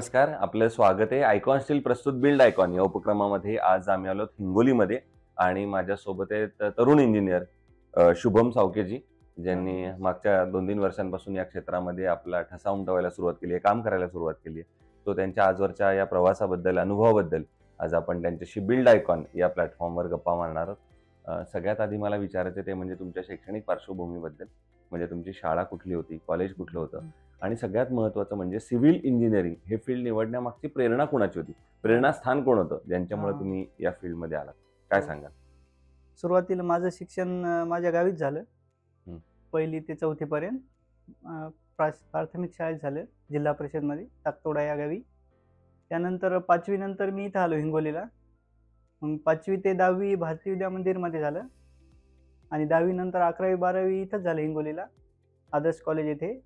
नमस्कार. आपलं स्वागत आहे आयकॉन स्टील प्रस्तुत बिल्ड आयकॉन या उपक्रमामध्ये. आज आम्ही आलो हिंगोलीमध्ये आणि माझ्यासोबत आहेत तरुण इंजिनियर शुभम सावकेजी, ज्यांनी मागच्या 2-3 वर्षांपासून या क्षेत्रामध्ये आपला ठसा उमटवायला सुरुवात केली आहे, काम करायला सुरुवात केली आहे. तो त्यांच्या आजवरच्या या प्रवासाबद्दल, अनुभवाबद्दल आज आपण त्यांच्याशी बिल्ड आयकॉन या प्लॅटफॉर्मवर गप्पा मारणार आहोत. सगळ्यात आधी मला विचारायचं ते म्हणजे तुमच्या शैक्षणिक पार्श्वभूमीबद्दल. म्हणजे तुमची शाळा कुठली होती, कॉलेज कुठलं होतं आणि सगळ्यात महत्त्वाचं म्हणजे सिव्हिल इंजिनिअरिंग हे फील्ड निवडण्यामागची प्रेरणा कोणाची होती? प्रेरणास्थान कोण होतं ज्यांच्यामुळे तुम्ही या फील्डमध्ये आलात? काय सांगाल? सुरुवातीला माझं शिक्षण माझ्या गावीच झालं. हं. 1ली ते 4थी पर्यंत प्राथमिक शाळेत झालं, जिल्हा परिषदमध्ये ताकतोडा या गावी. त्यानंतर 5वी नंतर मी इथं आलो हिंगोलीला. मग 5वी ते 10वी भारतीय विद्या मंदिरमध्ये झालं आणि 10वी नंतर 11वी 12वी इथंच झालं हिंगोलीला, आदर्श कॉलेज येथे.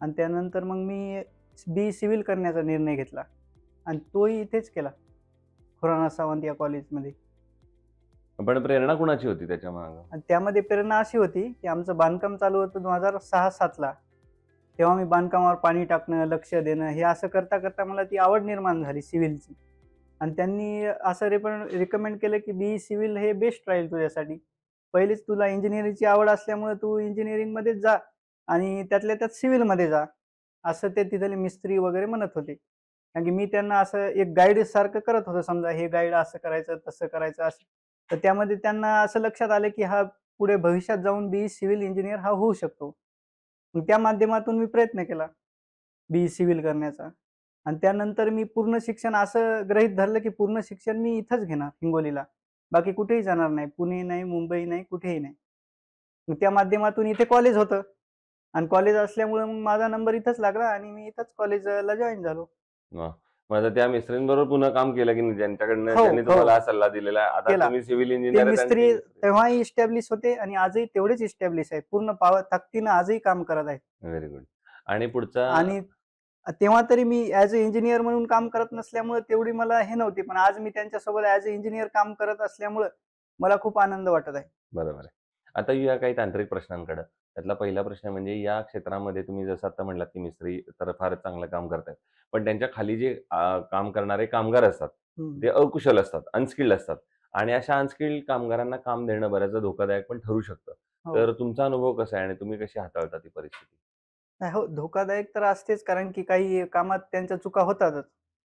आणि त्यानंतर मग मी बी सिव्हिल करण्याचा निर्णय घेतला आणि तोही इथेच केला, खुराना सावंत या कॉलेजमध्ये. पण प्रेरणा कुणाची होती त्याच्या मागं? आणि त्यामध्ये प्रेरणा अशी होती की आमचं बांधकाम चालू होतं 2006-07ला. तेव्हा मी बांधकामावर पाणी टाकणं, लक्ष देणं हे असं करता करता मला ती आवड निर्माण झाली सिव्हिलची. आणि त्यांनी असं रिकमेंड केलं की बी सिव्हिल हे बेस्ट राहील तुझ्यासाठी. पहिलीच तुला इंजिनिअरिंगची आवड असल्यामुळे तू इंजिनिअरिंगमध्येच जा आणि त्यातल्या त्यात सिव्हिलमध्ये जा, असं ते तिथले मिस्त्री वगैरे म्हणत होते. कारण की मी त्यांना असं एक गाईड सारखं करत होतो, समजा हे गाईड असं करायचं, तसं करायचं असं. तर त्यामध्ये त्यांना असं लक्षात आलं की हा पुढे भविष्यात जाऊन बी सिव्हिल इंजिनियर हा होऊ शकतो. मग त्या माध्यमातून मी प्रयत्न केला बी सिव्हिल करण्याचा. आणि त्यानंतर मी पूर्ण शिक्षण असं गृहीत धरलं की पूर्ण शिक्षण मी इथंच घेणार हिंगोलीला. बाकी कुठेही जाणार नाही. पुणे नाही, मुंबई नाही, कुठेही नाही. मग त्या माध्यमातून इथे कॉलेज होतं आणि कॉलेज असल्यामुळे मग माझा नंबर इथंच लागला आणि मी इथंच कॉलेजला जॉइन झालो. वाह! मग आता त्या मिस्त्रींबरोबर पुन्हा काम केलं की नाही ज्यांच्याकडनं हो, त्यांनी हो. तुम्हाला हा सल्ला दिलेला आहे? आता केला. तुम्ही सिव्हिल ते इंजिनियर आहेत आणि ते मिस्त्री मिस्त्री. तेव्हाही इस्टॅब्लिश होते आणि आजही तेवढेच इस्टॅब्लिश आहेत. पूर्ण ताकदीनं आजही काम करत आहेत. Very good. आणि पुढचा आणि तेव्हा तरी मी ॲज अ इंजिनियर म्हणून काम करत नसल्यामुळे तेवढी मला हे नव्हती. पण आज मी त्यांच्यासोबत ॲज अ इंजिनियर काम करत असल्यामुळं मला खूप आनंद वाटत आहे. बरोबर आहे. आता या काही तांत्रिक प्रश्नांकडं. त्यातला पहिला प्रश्न म्हणजे या क्षेत्रामध्ये तुम्ही जसं आता म्हणलात, की मिस्त्री तर फारच चांगलं काम करतायत. पण त्यांच्या खाली जे काम करणारे कामगार असतात, हं. ते अकुशल असतात, अनस्किल्ड असतात आणि अशा अनस्किल्ड कामगारांना काम देणं बऱ्याचदा धोकादायक पण ठरू शकतं. हो. तर तुमचा अनुभव कसा आहे आणि तुम्ही कशी हाताळता ती परिस्थिती? हो, धोकादायक तर असतेच, कारण की काही कामात त्यांच्या चुका होतातच.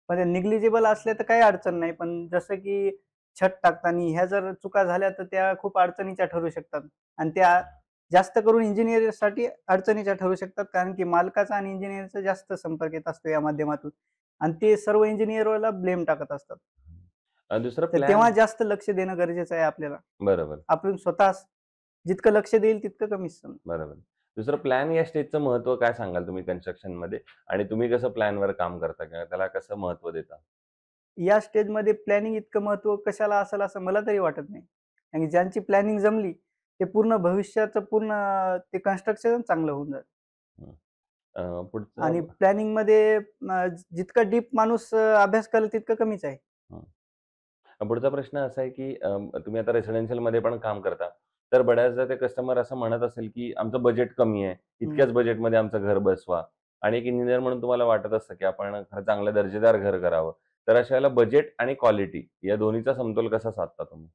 पण त्या निग्लिजिबल असल्या तर काही अडचण नाही. पण जसं की छत टाकताना ह्या जर चुका झाल्या तर त्या खूप अडचणीच्या ठरू शकतात आणि त्या जास्त करून इंजिनिअरसाठी अडचणीच्या ठरू शकतात, कारण की मालकाचा आणि इंजिनिअरचा जास्त संपर्क येत असतो या माध्यमातून आणि ते सर्व इंजिनिअरला ब्लेम टाकत असतात. दुसरा तर प्लॅन. तेव्हा जास्त लक्ष देणं गरजेचं आहे आपल्याला. बरोबर. आपण स्वतः जितकं लक्ष देईल तितकं कमीच समजा. बरोबर. दुसरं प्लॅन या स्टेजचं महत्त्व काय सांगाल तुम्ही कन्स्ट्रक्शनमध्ये आणि तुम्ही कसं प्लॅनवर काम करता किंवा त्याला कसं महत्त्व देता? या स्टेजमध्ये प्लॅनिंग इतकं महत्त्व कशाला असेल असं मला तरी वाटत नाही. आणि ज्यांची प्लॅनिंग जमली, ते पूर्ण भविष्याचं पूर्ण ते कन्स्ट्रक्शन चांगलं होऊन जातं. हं. पुढचं. आणि प्लॅनिंगमध्ये जितका डीप माणूस अभ्यास करेल तितकं कमीच आहे. हं. पुढचा प्रश्न असा आहे, की तुम्ही आता रेसिडेन्शियलमध्ये पण काम करता. तर बऱ्याचदा ते कस्टमर असं म्हणत असेल, की आमचं बजेट कमी आहे. हं. इतक्याच बजेटमध्ये आमचं घर बसवा आणि एक इंजिनिअर म्हणून तुम्हाला वाटत असतं, की आपण खरं चांगलं दर्जेदार घर करावं. तर अशा वेळेला बजेट आणि क्वालिटी या दोन्हीचा समतोल कसा साधता तुम्ही?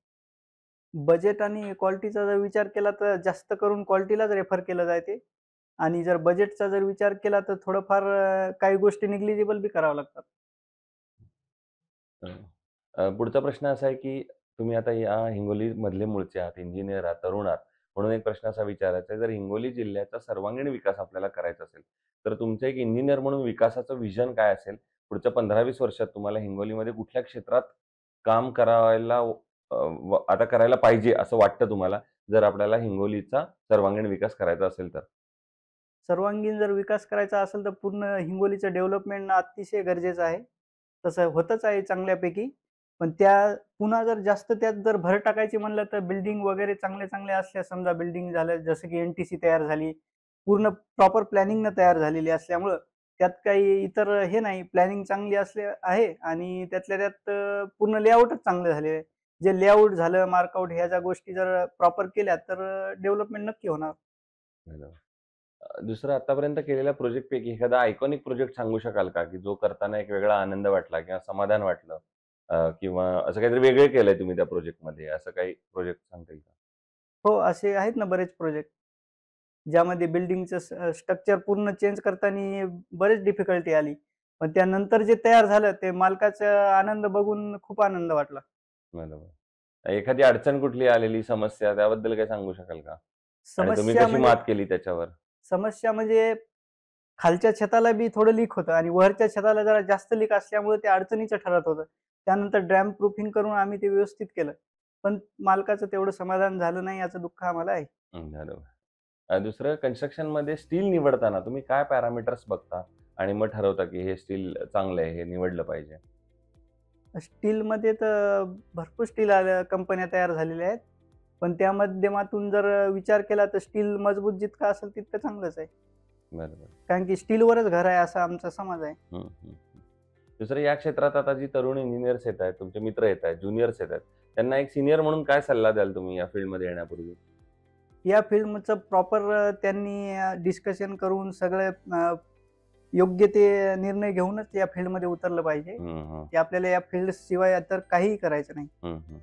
बजेट आणि क्वालिटीचा जर विचार केला तर जास्त करून क्वालिटीलाच रेफर केलं जाते आणि जर बजेटचा जर विचार केला तर थोडंफार काही गोष्टी निग्लिजिबल बी कराव्या लागतात. अ, पुढचा प्रश्न असा आहे, की तुम्ही आता या हिंगोलीमधले मूळचे आहात, इंजिनिअर आहात, तरुण आहात. म्हणून एक प्रश्न असा विचारायचा आहे, जर हिंगोली जिल्ह्याचा सर्वांगीण विकास आपल्याला करायचा असेल, तर तुमचं एक इंजिनिअर म्हणून विकासाचं व्हिजन काय असेल? पुढच्या 15-20 वर्षात तुम्हाला हिंगोलीमध्ये कुठल्या क्षेत्रात काम करायला आता करायला पाहिजे असं वाटतं तुम्हाला, जर आपल्याला हिंगोलीचा सर्वांगीण विकास करायचा असेल तर? सर्वांगीण जर विकास करायचा असेल तर पूर्ण हिंगोलीचं डेव्हलपमेंट अतिशय गरजेचं आहे. तसं होतच आहे चांगल्यापैकी. पण पुन्हा जर जास्त त्यात जर भर टाकायची म्हणलं तर बिल्डिंग वगैरे चांगल्या-चांगल्या असल्या, समजा बिल्डिंग झालं जसं की एन-टी-सी तयार झाली. पूर्ण प्रॉपर प्लॅनिंगनं तयार झालेली असल्यामुळं त्यात काही इतर हे नाही. प्लॅनिंग चांगली आहे आणि त्यातल्या त्यात पूर्ण लेआउटच चांगलं झालेलं आहे. जे लेआउट झालं, मार्कआउट ह्या ज्या गोष्टी जर प्रॉपर केल्या तर डेव्हलपमेंट नक्की होणार. बरोबर. दुसरं आतापर्यंत केलेल्या प्रोजेक्टपैकी एखादा आयकॉनिक प्रोजेक्ट सांगू शकाल का, की जो करताना एक वेगळा आनंद वाटला किंवा समाधान वाटलं? किंवा असं काहीतरी वेगळे केलंय तुम्ही त्या प्रोजेक्टमध्ये, असं काही प्रोजेक्ट सांगता येईल का? हो, असे आहेत ना बरेच प्रोजेक्ट, ज्यामध्ये बिल्डिंगचं स्ट्रक्चर पूर्ण चेंज करताना बरेच डिफिकल्टी आली. पण त्यानंतर जे तयार झालं ते मालकाचा आनंद बघून खूप आनंद वाटला. बरोबर. एखादी अडचण कुठली आलेली समस्या त्याबद्दल काही सांगू शकाल का? आणि तुम्ही समस्या कशी म्हणजे मात केली त्याच्यावर? समस्या म्हणजे खालच्या छताला बी थोडं लीक होतं आणि वरच्या छताला जरा जास्त लीक असल्यामुळे ते अडचणीचं ठरत होतं. त्यानंतर ड्रॅम प्रूफिंग करून आम्ही ते व्यवस्थित केलं. पण मालकाचं तेवढं समाधान झालं नाही याचं दुःख आम्हाला आहे. बरोबर. दुसरं कन्स्ट्रक्शनमध्ये स्टील निवडताना तुम्ही काय पॅरामीटर्स बघता आणि मग ठरवता, की हे स्टील चांगलं आहे, हे निवडलं पाहिजे? स्टीलमध्ये तर भरपूर स्टील आल्या कंपन्या तयार झालेल्या आहेत. पण त्या माध्यमातून जर विचार केला तर स्टील मजबूत जितकं असेल तितकं चांगलंच आहे. बरोबर. कारण की स्टीलवरच घर आहे असा आमचा समज आहे. हं, हं, हं. दुसरं या क्षेत्रात आता जी तरुण इंजिनिअर्स येत आहेत, तुमचे मित्र येत आहेत, ज्युनियर्स येत आहेत, त्यांना एक सीनियर म्हणून काय सल्ला द्याल तुम्ही या फील्डमध्ये येण्यापूर्वी? या फिल्मचं प्रॉपर त्यांनी डिस्कशन करून सगळे योग्य ते निर्णय घेऊनच या फील्डमध्ये उतरलं पाहिजे, हं, हं. की आपल्याला या फील्ड शिवाय तर काहीही करायचं नाही. हं, हं.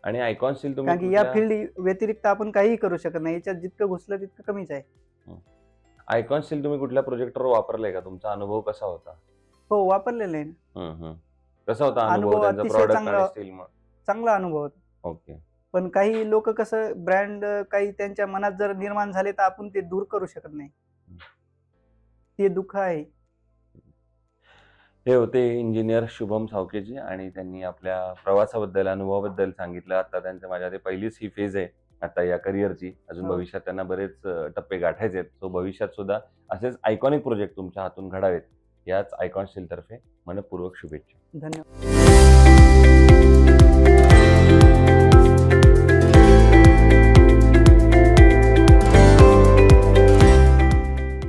आणि आयकॉन स्टील तुम्ही कारण की या कुठल्या फील्ड व्यतिरिक्त आपण काहीही करू शकत नाही. याच्यात जितकं घुसलं तितकं कमीच आहे. हं. आयकॉन स्टील तुम्ही कुठल्या प्रोजेक्टवर वापरलंय का? तुमचा अनुभव कसा होता? हो, वापरलेलं आहे ना. हं, हं. कसा होता अनुभव अनुभव त्यांचा अतिशय प्रॉडक्ट आणि चांगला स्टील मग? चांगला अनुभव होता. ओके. पण काही लोकं कसं ब्रँड काही त्यांच्या मनात जर निर्माण झाले, तर आपण ते दूर करू शकत नाही. हं. ते दुःख आहे. हे होते इंजिनिअर शुभम सावकेजी आणि त्यांनी आपल्या प्रवासाबद्दल, अनुभवाबद्दल सांगितलं. आता त्यांच्या माझ्या पहिलीच ही फेज आहे आता या करिअरची. अजून हो. भविष्यात त्यांना बरेच टप्पे गाठायचे आहेत. सो भविष्यात सुद्धा असेच आयकॉनिक प्रोजेक्ट तुमच्या हातून घडावेत, याच आयकॉन स्टीलतर्फे मनःपूर्वक शुभेच्छा. धन्यवाद.